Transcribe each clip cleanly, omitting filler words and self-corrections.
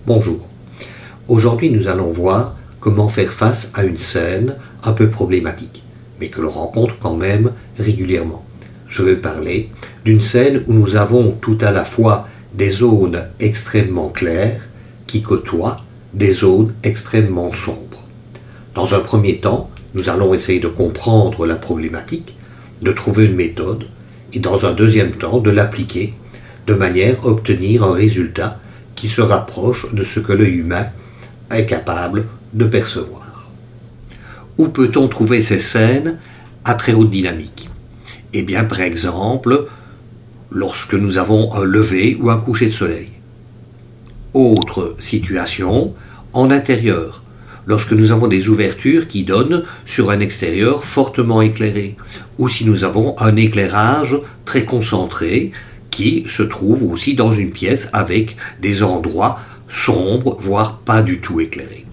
Bonjour. Aujourd'hui, nous allons voir comment faire face à une scène un peu problématique, mais que l'on rencontre quand même régulièrement. Je veux parler d'une scène où nous avons tout à la fois des zones extrêmement claires qui côtoient des zones extrêmement sombres. Dans un premier temps, nous allons essayer de comprendre la problématique, de trouver une méthode, et dans un deuxième temps, de l'appliquer de manière à obtenir un résultat qui se rapproche de ce que l'œil humain est capable de percevoir. Où peut-on trouver ces scènes à très haute dynamique ? Eh bien, par exemple, lorsque nous avons un lever ou un coucher de soleil. Autre situation, en intérieur, lorsque nous avons des ouvertures qui donnent sur un extérieur fortement éclairé, ou si nous avons un éclairage très concentré qui se trouve aussi dans une pièce avec des endroits sombres, voire pas du tout éclairés.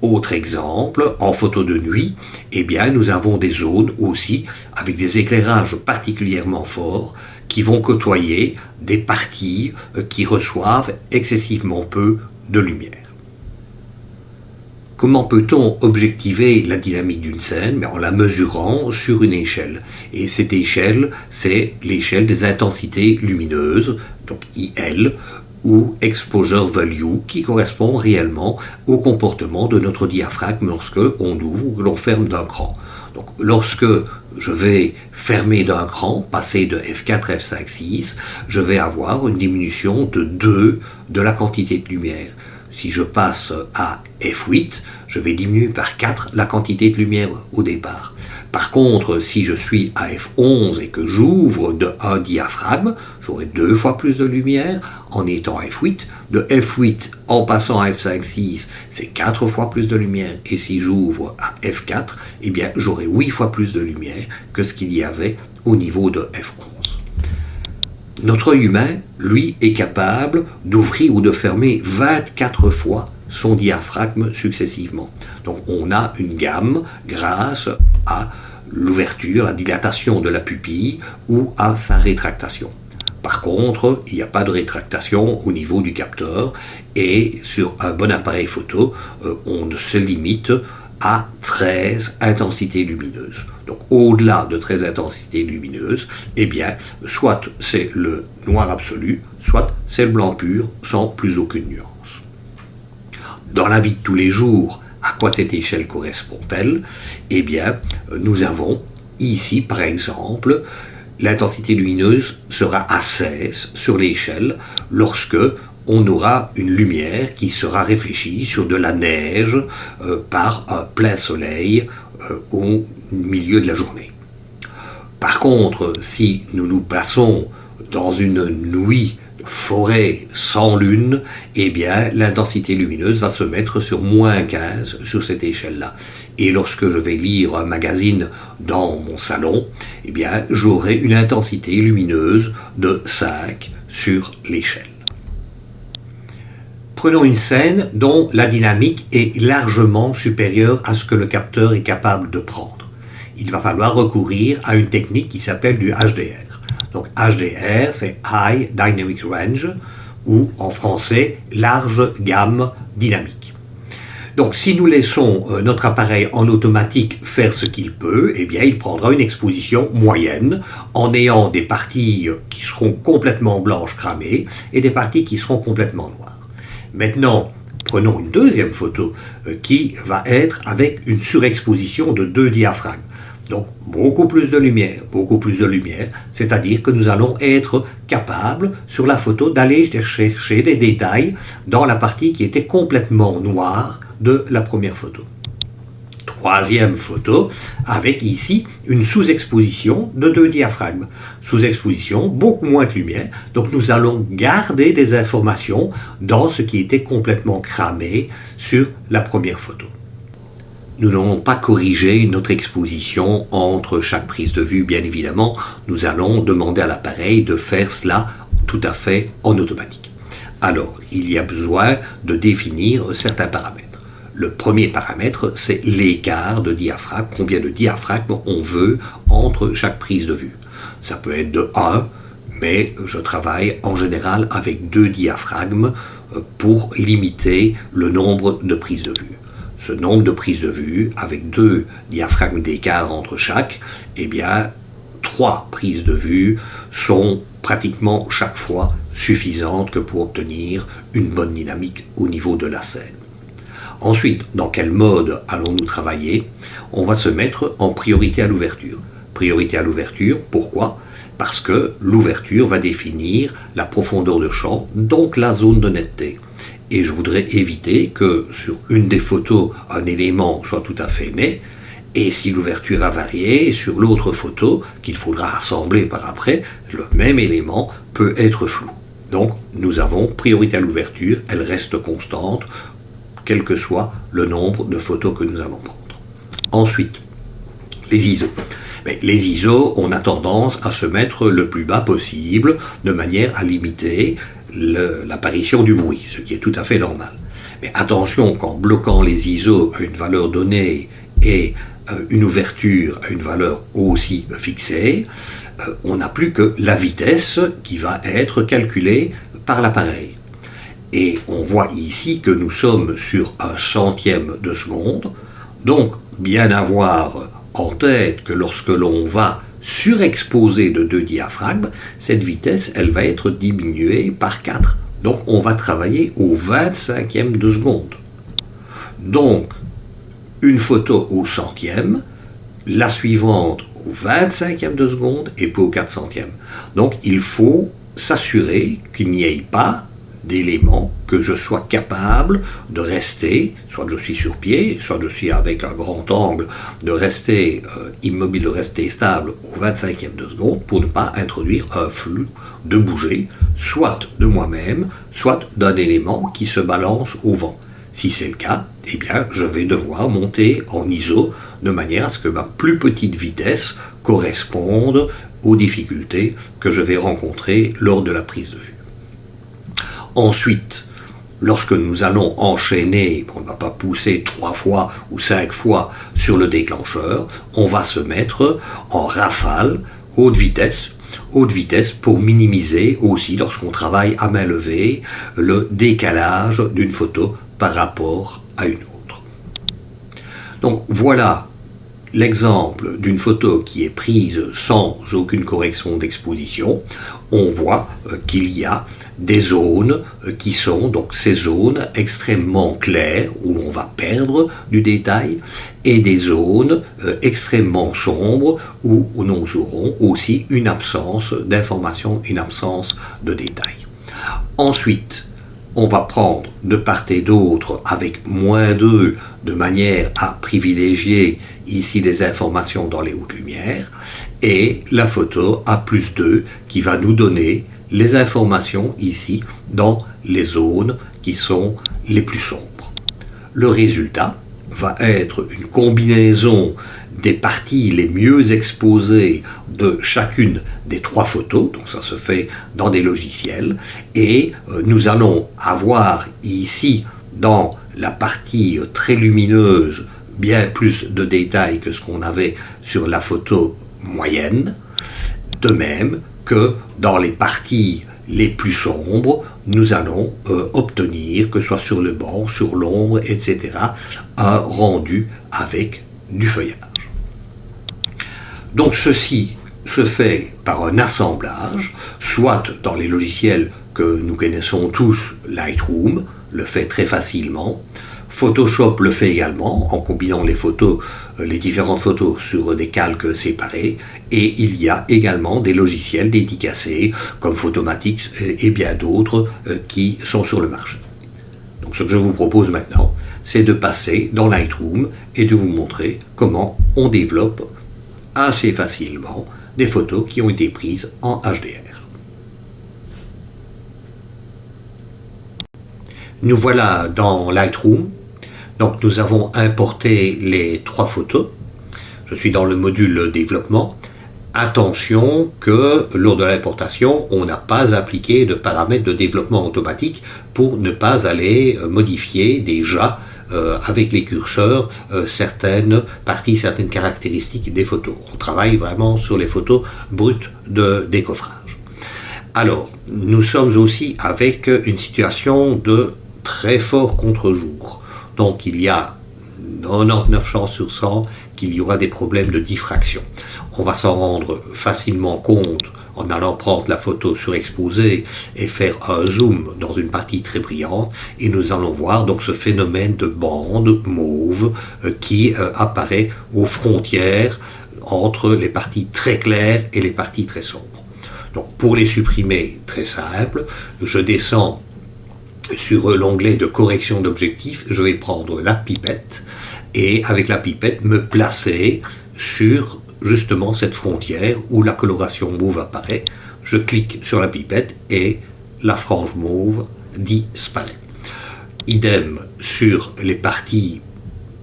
Autre exemple, en photo de nuit, eh bien, nous avons des zones aussi avec des éclairages particulièrement forts qui vont côtoyer des parties qui reçoivent excessivement peu de lumière. Comment peut-on objectiver la dynamique d'une scène ? En la mesurant sur une échelle. Et cette échelle, c'est l'échelle des intensités lumineuses, donc IL, ou Exposure Value, qui correspond réellement au comportement de notre diaphragme lorsque on ouvre ou que l'on ferme d'un cran. Donc, lorsque je vais fermer d'un cran, passer de F4 à F5, 6, je vais avoir une diminution de 2 de la quantité de lumière. Si je passe à F8, je vais diminuer par 4 la quantité de lumière au départ. Par contre, si je suis à F11 et que j'ouvre un diaphragme, j'aurai 2 fois plus de lumière en étant à F8. De F8 en passant à F5, 6, c'est 4 fois plus de lumière. Et si j'ouvre à F4, eh bien, j'aurai 8 fois plus de lumière que ce qu'il y avait au niveau de F11. Notre œil humain, lui, est capable d'ouvrir ou de fermer 24 fois son diaphragme successivement. Donc on a une gamme grâce à l'ouverture, la dilatation de la pupille ou à sa rétractation. Par contre, il n'y a pas de rétractation au niveau du capteur et sur un bon appareil photo, on se limite à 13 intensités lumineuses. Donc au-delà de 13 intensités lumineuses, eh bien, soit c'est le noir absolu, soit c'est le blanc pur, sans plus aucune nuance. Dans la vie de tous les jours, à quoi cette échelle correspond-elle ? Eh bien, nous avons ici, par exemple, l'intensité lumineuse sera à 16 sur l'échelle lorsque on aura une lumière qui sera réfléchie sur de la neige par un plein soleil au milieu de la journée. Par contre, si nous nous plaçons dans une nuit forêt sans lune, eh bien l'intensité lumineuse va se mettre sur moins 15 sur cette échelle-là. Et lorsque je vais lire un magazine dans mon salon, eh bien j'aurai une intensité lumineuse de 5 sur l'échelle. Prenons une scène dont la dynamique est largement supérieure à ce que le capteur est capable de prendre. Il va falloir recourir à une technique qui s'appelle du HDR. Donc HDR, c'est High Dynamic Range, ou en français, large gamme dynamique. Donc si nous laissons notre appareil en automatique faire ce qu'il peut, eh bien il prendra une exposition moyenne en ayant des parties qui seront complètement blanches cramées et des parties qui seront complètement noires. Maintenant, prenons une deuxième photo qui va être avec une surexposition de 2 diaphragmes. Donc beaucoup plus de lumière, c'est-à-dire que nous allons être capables sur la photo d'aller chercher des détails dans la partie qui était complètement noire de la première photo. Troisième photo, avec ici une sous-exposition de 2 diaphragmes. Sous-exposition, beaucoup moins de lumière, donc nous allons garder des informations dans ce qui était complètement cramé sur la première photo. Nous n'allons pas corriger notre exposition entre chaque prise de vue, bien évidemment, nous allons demander à l'appareil de faire cela tout à fait en automatique. Alors, il y a besoin de définir certains paramètres. Le premier paramètre, c'est l'écart de diaphragme, combien de diaphragmes on veut entre chaque prise de vue. Ça peut être de 1, mais je travaille en général avec 2 diaphragmes pour limiter le nombre de prises de vue. Ce nombre de prises de vue, avec 2 diaphragmes d'écart entre chaque, eh bien, 3 prises de vue sont pratiquement chaque fois suffisantes que pour obtenir une bonne dynamique au niveau de la scène. Ensuite, dans quel mode allons-nous travailler? On va se mettre en priorité à l'ouverture. Priorité à l'ouverture, pourquoi? Parce que l'ouverture va définir la profondeur de champ, donc la zone de netteté. Et je voudrais éviter que sur une des photos, un élément soit tout à fait net, et si l'ouverture a varié, sur l'autre photo, qu'il faudra assembler par après, le même élément peut être flou. Donc nous avons priorité à l'ouverture, elle reste constante, quel que soit le nombre de photos que nous allons prendre. Ensuite, les ISO. Les ISO, on a tendance à se mettre le plus bas possible, de manière à limiter l'apparition du bruit, ce qui est tout à fait normal. Mais attention, qu'en bloquant les ISO à une valeur donnée et une ouverture à une valeur aussi fixée, on n'a plus que la vitesse qui va être calculée par l'appareil. Et on voit ici que nous sommes sur 1/100 de seconde, donc bien avoir en tête que lorsque l'on va surexposer de 2 diaphragmes, cette vitesse, elle va être diminuée par 4. Donc on va travailler au 25e de seconde. Donc, une photo au 100e, la suivante au 25e de seconde et puis au 400e. Donc il faut s'assurer qu'il n'y ait pas d'éléments, que je sois capable de rester, soit je suis sur pied, soit je suis avec un grand angle, de rester immobile, de rester stable au 25e de seconde pour ne pas introduire un flou, de bouger, soit de moi-même, soit d'un élément qui se balance au vent. Si c'est le cas, eh bien, je vais devoir monter en ISO de manière à ce que ma plus petite vitesse corresponde aux difficultés que je vais rencontrer lors de la prise de vue. Ensuite, lorsque nous allons enchaîner, on ne va pas pousser 3 fois ou 5 fois sur le déclencheur, on va se mettre en rafale, haute vitesse pour minimiser aussi, lorsqu'on travaille à main levée, le décalage d'une photo par rapport à une autre. Donc voilà l'exemple d'une photo qui est prise sans aucune correction d'exposition. On voit qu'il y a des zones qui sont donc ces zones extrêmement claires où on va perdre du détail et des zones extrêmement sombres où nous aurons aussi une absence d'information, une absence de détail. Ensuite, on va prendre de part et d'autre avec -2 de manière à privilégier ici les informations dans les hautes lumières et la photo à +2 qui va nous donner les informations ici dans les zones qui sont les plus sombres. Le résultat va être une combinaison des parties les mieux exposées de chacune des 3 photos, donc ça se fait dans des logiciels, et nous allons avoir ici dans la partie très lumineuse bien plus de détails que ce qu'on avait sur la photo moyenne, de même que dans les parties les plus sombres, nous allons obtenir, que ce soit sur le banc, sur l'ombre, etc., un rendu avec du feuillage. Donc ceci se fait par un assemblage, soit dans les logiciels que nous connaissons tous, Lightroom le fait très facilement, Photoshop le fait également en combinant les photos, les différentes photos sur des calques séparés, et il y a également des logiciels dédicacés comme Photomatix et bien d'autres qui sont sur le marché. Donc ce que je vous propose maintenant, c'est de passer dans Lightroom et de vous montrer comment on développe assez facilement des photos qui ont été prises en HDR. Nous voilà dans Lightroom. Donc nous avons importé les 3 photos. Je suis dans le module développement. Attention que lors de l'importation, on n'a pas appliqué de paramètres de développement automatique pour ne pas aller modifier déjà avec les curseurs certaines parties, certaines caractéristiques des photos. On travaille vraiment sur les photos brutes de décoffrage. Alors, nous sommes aussi avec une situation de très fort contre-jour. Donc il y a 99 chances sur 100 qu'il y aura des problèmes de diffraction. On va s'en rendre facilement compte en allant prendre la photo surexposée et faire un zoom dans une partie très brillante, et nous allons voir donc ce phénomène de bande mauve qui apparaît aux frontières entre les parties très claires et les parties très sombres. Donc pour les supprimer, très simple, je descends sur l'onglet de correction d'objectif, je vais prendre la pipette et avec la pipette me placer sur justement cette frontière où la coloration mauve apparaît. Je clique sur la pipette et la frange mauve disparaît. Idem sur les parties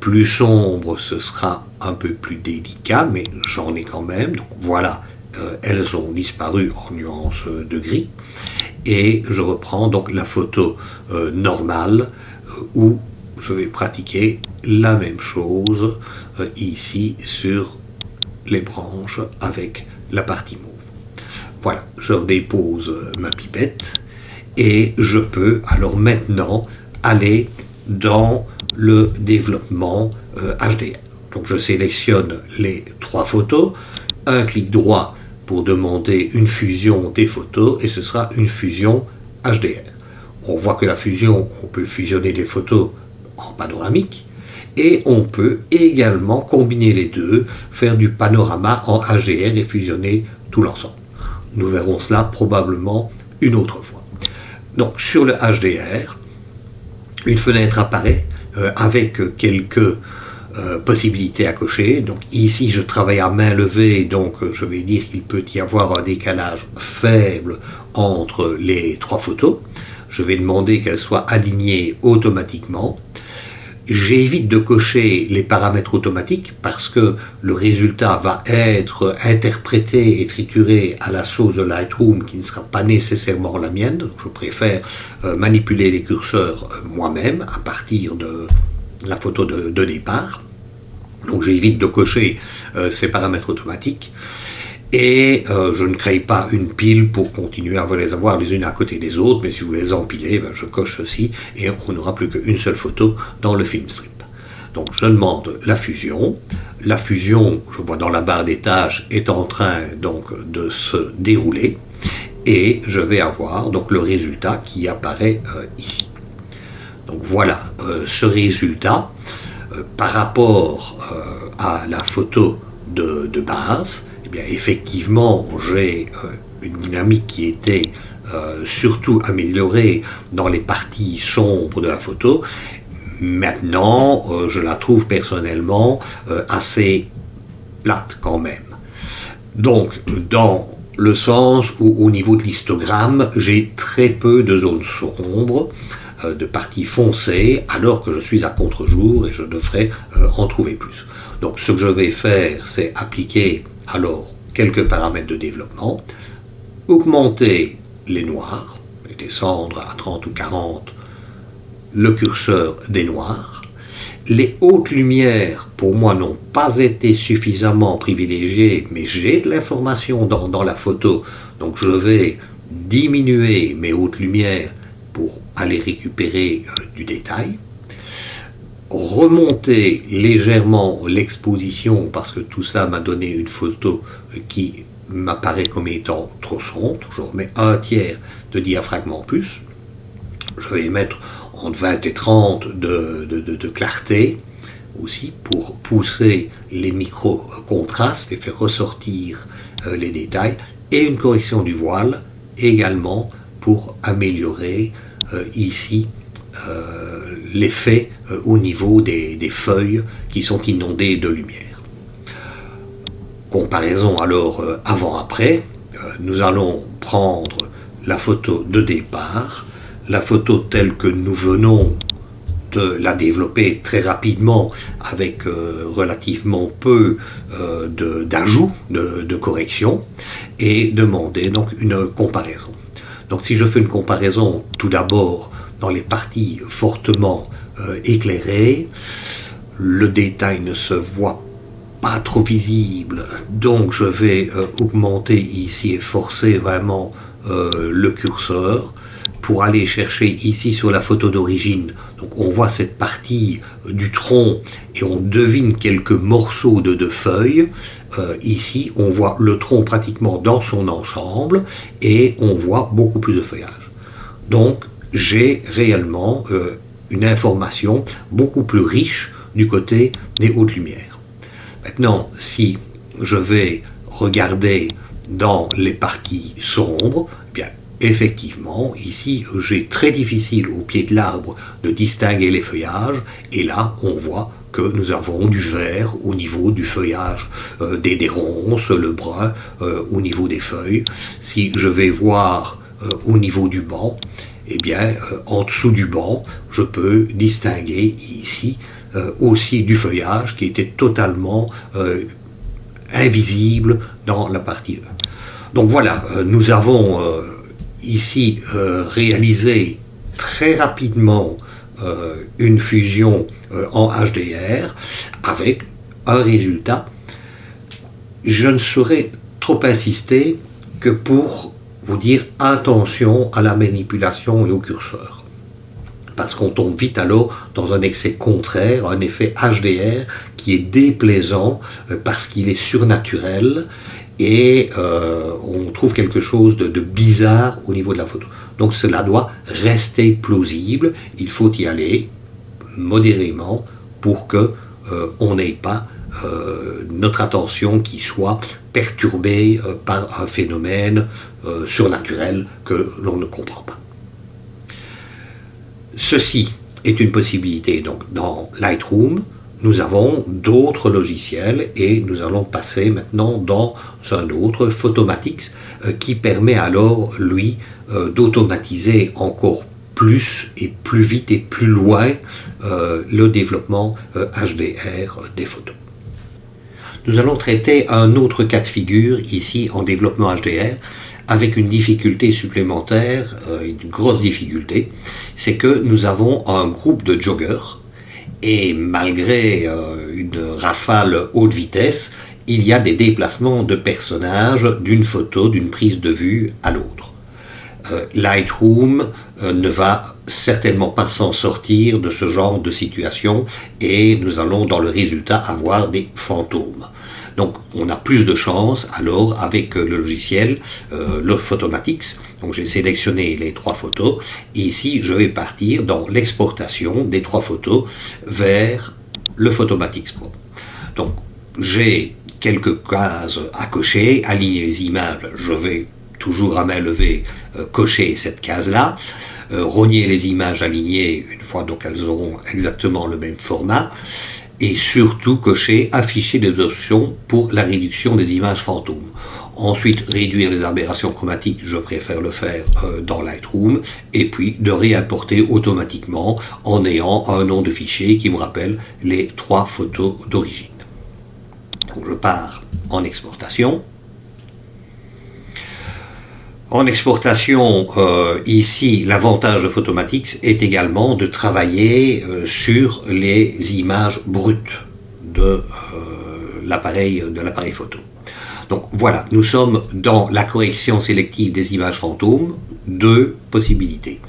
plus sombres, ce sera un peu plus délicat, mais j'en ai quand même. Donc voilà, elles ont disparu en nuance de gris. Et je reprends donc la photo normale où je vais pratiquer la même chose ici sur les branches avec la partie mauve. Voilà, je redépose ma pipette et je peux alors maintenant aller dans le développement HDR. Donc je sélectionne les 3 photos, un clic droit pour demander une fusion des photos et ce sera une fusion HDR. On voit que la fusion, on peut fusionner les photos en panoramique et on peut également combiner les deux, faire du panorama en HDR et fusionner tout l'ensemble. Nous verrons cela probablement une autre fois. Donc sur le HDR, une fenêtre apparaît avec quelques possibilités à cocher. Donc ici je travaille à main levée, donc je vais dire qu'il peut y avoir un décalage faible entre les 3 photos. Je vais demander qu'elles soient alignées automatiquement. J'évite de cocher les paramètres automatiques parce que le résultat va être interprété et trituré à la sauce de Lightroom qui ne sera pas nécessairement la mienne. Donc je préfère manipuler les curseurs moi-même à partir de la photo de départ. Donc j'évite de cocher ces paramètres automatiques. Et je ne crée pas une pile pour continuer à les avoir les unes à côté des autres, mais si vous les empilez, je coche ceci et on n'aura plus qu'une seule photo dans le film strip. Donc je demande la fusion. La fusion, je vois dans la barre des tâches, est en train donc de se dérouler et je vais avoir donc le résultat qui apparaît ici. Donc voilà ce résultat par rapport à la photo de base. Eh bien, effectivement, j'ai une dynamique qui était surtout améliorée dans les parties sombres de la photo. Maintenant, je la trouve personnellement assez plate quand même. Donc, dans le sens où au niveau de l'histogramme, j'ai très peu de zones sombres, de parties foncées, alors que je suis à contre-jour et je devrais en trouver plus. Donc ce que je vais faire, c'est appliquer alors quelques paramètres de développement, augmenter les noirs, et descendre à 30 ou 40 le curseur des noirs. Les hautes lumières, pour moi, n'ont pas été suffisamment privilégiées, mais j'ai de l'information dans la photo, donc je vais diminuer mes hautes lumières pour aller récupérer du détail. Remonter légèrement l'exposition parce que tout ça m'a donné une photo qui m'apparaît comme étant trop sombre. Je remets 1/3 de diaphragme en plus. Je vais mettre entre 20 et 30 de clarté aussi pour pousser les micro-contrastes et faire ressortir les détails. Et une correction du voile également pour améliorer ici l'effet au niveau des feuilles qui sont inondées de lumière. Comparaison alors avant-après, nous allons prendre la photo de départ, la photo telle que nous venons de la développer très rapidement avec relativement peu d'ajouts, de corrections, et demander donc une comparaison. Donc si je fais une comparaison tout d'abord dans les parties fortement éclairées, le détail ne se voit pas trop visible, donc je vais augmenter ici et forcer vraiment le curseur pour aller chercher ici sur la photo d'origine. Donc on voit cette partie du tronc et on devine quelques morceaux de feuilles. Ici, on voit le tronc pratiquement dans son ensemble et on voit beaucoup plus de feuillage. Donc j'ai réellement une information beaucoup plus riche du côté des hautes lumières. Maintenant, si je vais regarder dans les parties sombres, eh bien, effectivement, ici, j'ai très difficile au pied de l'arbre de distinguer les feuillages, et là, on voit que nous avons du vert au niveau du feuillage des ronces, le brun au niveau des feuilles. Si je vais voir au niveau du banc, eh bien, en dessous du banc, je peux distinguer ici aussi du feuillage qui était totalement invisible dans la partie 1. Donc voilà, nous avons ici réalisé très rapidement une fusion en HDR avec un résultat. Je ne saurais trop insister que pour vous dire attention à la manipulation et au curseur. Parce qu'on tombe vite alors dans un excès contraire, un effet HDR qui est déplaisant parce qu'il est surnaturel et on trouve quelque chose de bizarre au niveau de la photo. Donc cela doit rester plausible, il faut y aller modérément pour que on n'ait pas notre attention qui soit perturbée par un phénomène surnaturel que l'on ne comprend pas. Ceci est une possibilité. Donc dans Lightroom, nous avons d'autres logiciels et nous allons passer maintenant dans un autre, Photomatix, qui permet alors, lui, d'automatiser encore plus et plus vite et plus loin le développement HDR des photos. Nous allons traiter un autre cas de figure ici en développement HDR avec une difficulté supplémentaire, une grosse difficulté, c'est que nous avons un groupe de joggers et malgré une rafale haute vitesse, il y a des déplacements de personnages d'une photo, d'une prise de vue à l'autre. Lightroom ne va certainement pas s'en sortir de ce genre de situation et nous allons dans le résultat avoir des fantômes. Donc on a plus de chance alors avec le logiciel, le Photomatix. Donc j'ai sélectionné les 3 photos et ici je vais partir dans l'exportation des 3 photos vers le Photomatix Pro. Donc j'ai quelques cases à cocher, aligner les images, je vais toujours à main levée cocher cette case-là, rogner les images alignées une fois donc elles auront exactement le même format, et surtout cocher afficher des options pour la réduction des images fantômes. Ensuite, réduire les aberrations chromatiques, je préfère le faire dans Lightroom, et puis de réimporter automatiquement en ayant un nom de fichier qui me rappelle les 3 photos d'origine. Donc je pars en exportation. En exportation, ici, l'avantage de Photomatix est également de travailler sur les images brutes de l'appareil photo. Donc voilà, nous sommes dans la correction sélective des images fantômes, 2 possibilités.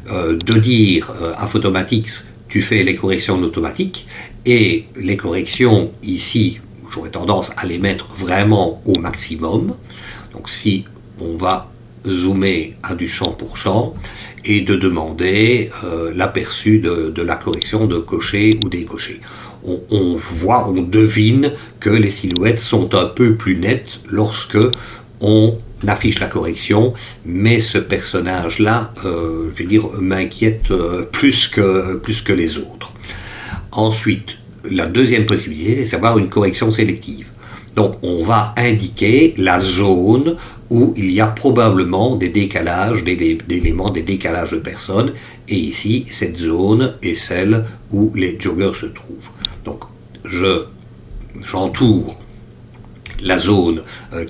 De dire à Photomatix, tu fais les corrections en automatique, et les corrections ici, j'aurais tendance à les mettre vraiment au maximum. Donc si on va zoomer à du 100% et de demander l'aperçu de la correction de cocher ou décocher. On voit, on devine que les silhouettes sont un peu plus nettes lorsque on affiche la correction, mais ce personnage-là, je vais dire, m'inquiète plus que les autres. Ensuite, la deuxième possibilité, c'est d'avoir une correction sélective. Donc on va indiquer la zone où il y a probablement des décalages, d'éléments, des décalages de personnes, et ici cette zone est celle où les joggers se trouvent. Donc j'entoure la zone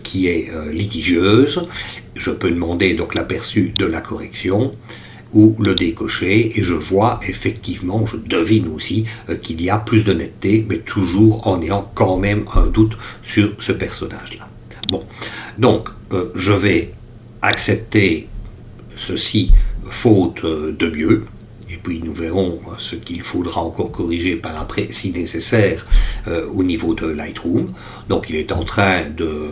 qui est litigieuse, je peux demander donc l'aperçu de la correction ou le décocher, et je vois effectivement, je devine aussi qu'il y a plus de netteté, mais toujours en ayant quand même un doute sur ce personnage-là. Bon, donc je vais accepter ceci faute de mieux, et puis nous verrons ce qu'il faudra encore corriger par après si nécessaire au niveau de Lightroom. Donc il est en train de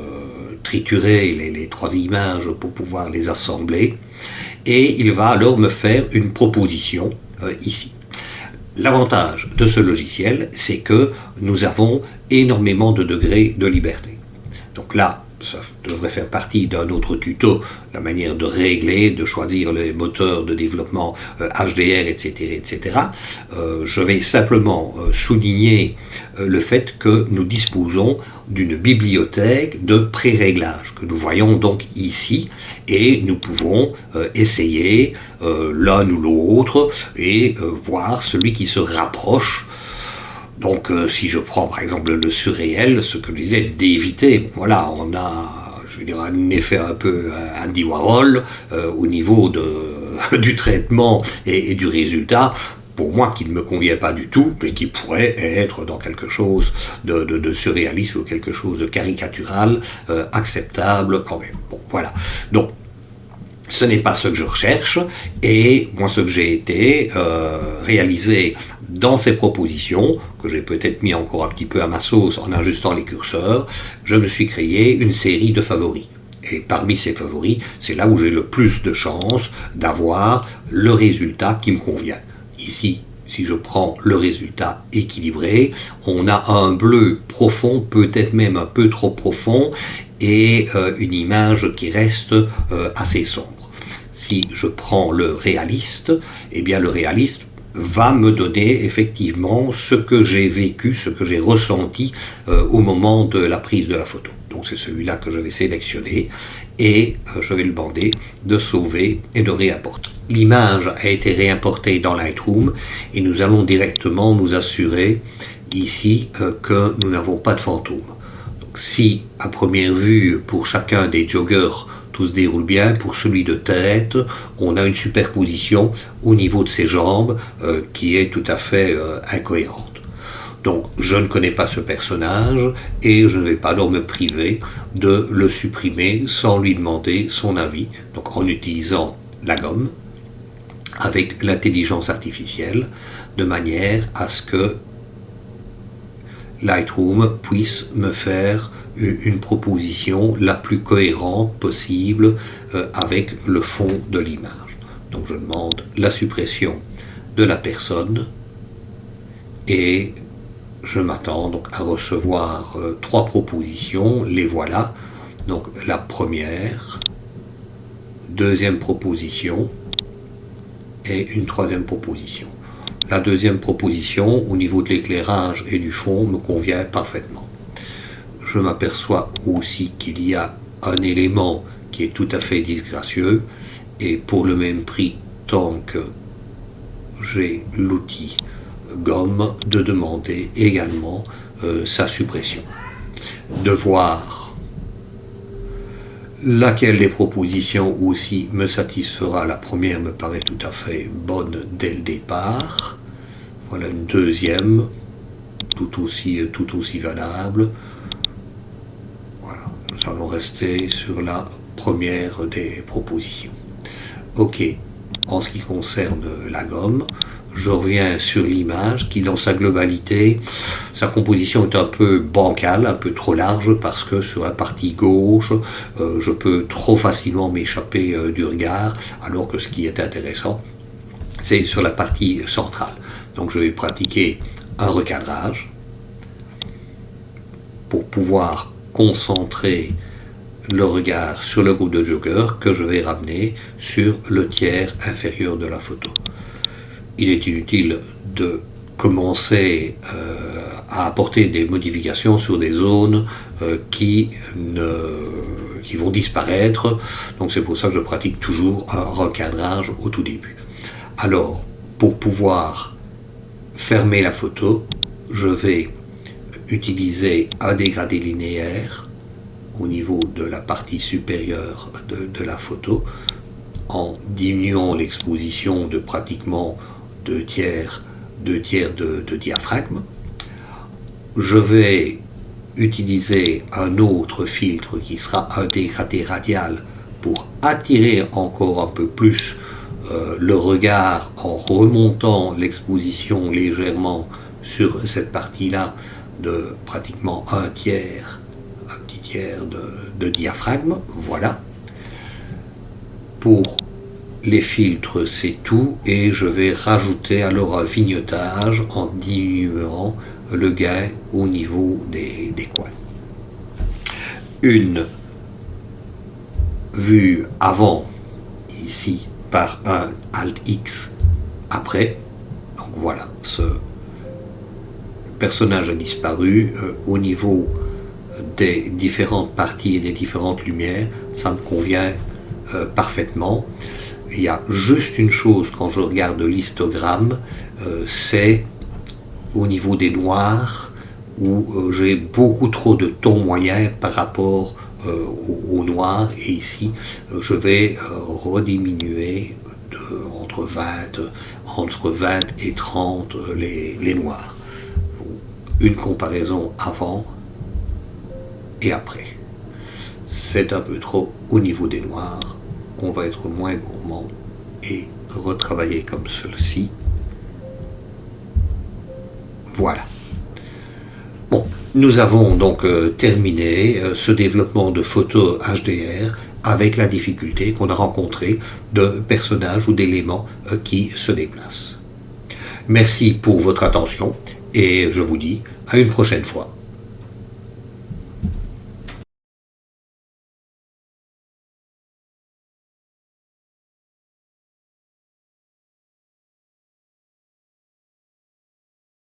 triturer les 3 images pour pouvoir les assembler, et il va alors me faire une proposition ici. L'avantage de ce logiciel, c'est que nous avons énormément de degrés de liberté. Donc là, ça devrait faire partie d'un autre tuto, la manière de régler, de choisir les moteurs de développement HDR, etc. etc. Je vais simplement souligner le fait que nous disposons d'une bibliothèque de pré-réglage que nous voyons donc ici, et nous pouvons essayer l'un ou l'autre et voir celui qui se rapproche. Donc si je prends par exemple le surréel, ce que je disais d'éviter, voilà, on a, je veux dire, un effet un peu Andy Warhol au niveau du traitement et du résultat, pour moi qui ne me convient pas du tout, mais qui pourrait être dans quelque chose de surréaliste ou quelque chose de caricatural, acceptable quand même. Bon, voilà. Donc, ce n'est pas ce que je recherche, et moi ce que j'ai été réalisé dans ces propositions, que j'ai peut-être mis encore un petit peu à ma sauce en ajustant les curseurs, je me suis créé une série de favoris. Et parmi ces favoris, c'est là où j'ai le plus de chances d'avoir le résultat qui me convient. Ici, si je prends le résultat équilibré, on a un bleu profond, peut-être même un peu trop profond, et une image qui reste assez sombre. Si je prends le réaliste, eh bien le réaliste va me donner effectivement ce que j'ai vécu, ce que j'ai ressenti au moment de la prise de la photo. Donc c'est celui-là que je vais sélectionner, et je vais le demander de sauver et de réimporter. L'image a été réimportée dans Lightroom, et nous allons directement nous assurer ici que nous n'avons pas de fantôme. Donc si à première vue pour chacun des joggers tout se déroule bien, pour celui de tête, on a une superposition au niveau de ses jambes qui est tout à fait incohérente. Donc je ne connais pas ce personnage, et je ne vais pas alors me priver de le supprimer sans lui demander son avis, donc en utilisant la gomme avec l'intelligence artificielle, de manière à ce que Lightroom puisse me faire une proposition la plus cohérente possible avec le fond de l'image. Donc je demande la suppression de la personne, et je m'attends donc à recevoir 3 propositions. Les voilà. Donc la première, deuxième proposition et une troisième proposition. La deuxième proposition, au niveau de l'éclairage et du fond, me convient parfaitement. Je m'aperçois aussi qu'il y a un élément qui est tout à fait disgracieux, et pour le même prix, tant que j'ai l'outil gomme, de demander également sa suppression. De voir laquelle des propositions aussi me satisfera. La première me paraît tout à fait bonne dès le départ. Voilà une deuxième, tout aussi valable. Voilà, nous allons rester sur la première des propositions. Ok, en ce qui concerne la gomme, je reviens sur l'image qui, dans sa globalité, sa composition est un peu bancale, un peu trop large, parce que sur la partie gauche, je peux trop facilement m'échapper du regard, alors que ce qui est intéressant, c'est sur la partie centrale. Donc je vais pratiquer un recadrage pour pouvoir concentrer le regard sur le groupe de joggers que je vais ramener sur le tiers inférieur de la photo. Il est inutile de commencer à apporter des modifications sur des zones qui vont disparaître. Donc c'est pour ça que je pratique toujours un recadrage au tout début. Alors, pour pouvoir fermer la photo, je vais utiliser un dégradé linéaire au niveau de la partie supérieure de la photo, en diminuant l'exposition de pratiquement 2 tiers de diaphragme. Je vais utiliser un autre filtre qui sera un dégradé radial pour attirer encore un peu plus le regard en remontant l'exposition légèrement sur cette partie-là de pratiquement un petit tiers de diaphragme, voilà. Pour les filtres, c'est tout, et je vais rajouter alors un vignotage en diminuant le gain au niveau des coins. Une vue avant, ici, par un Alt X après, donc voilà, ce personnage a disparu. Au niveau des différentes parties et des différentes lumières, ça me convient parfaitement. Il y a juste une chose quand je regarde l'histogramme, c'est au niveau des noirs, où j'ai beaucoup trop de tons moyens par rapport au noir, et ici je vais rediminuer entre 20 et 30 les noirs. Une comparaison avant et après. C'est un peu trop au niveau des noirs. On va être moins gourmand et retravailler comme ceci. Voilà. Bon, nous avons donc terminé ce développement de photos HDR avec la difficulté qu'on a rencontrée de personnages ou d'éléments qui se déplacent. Merci pour votre attention et je vous dis à une prochaine fois.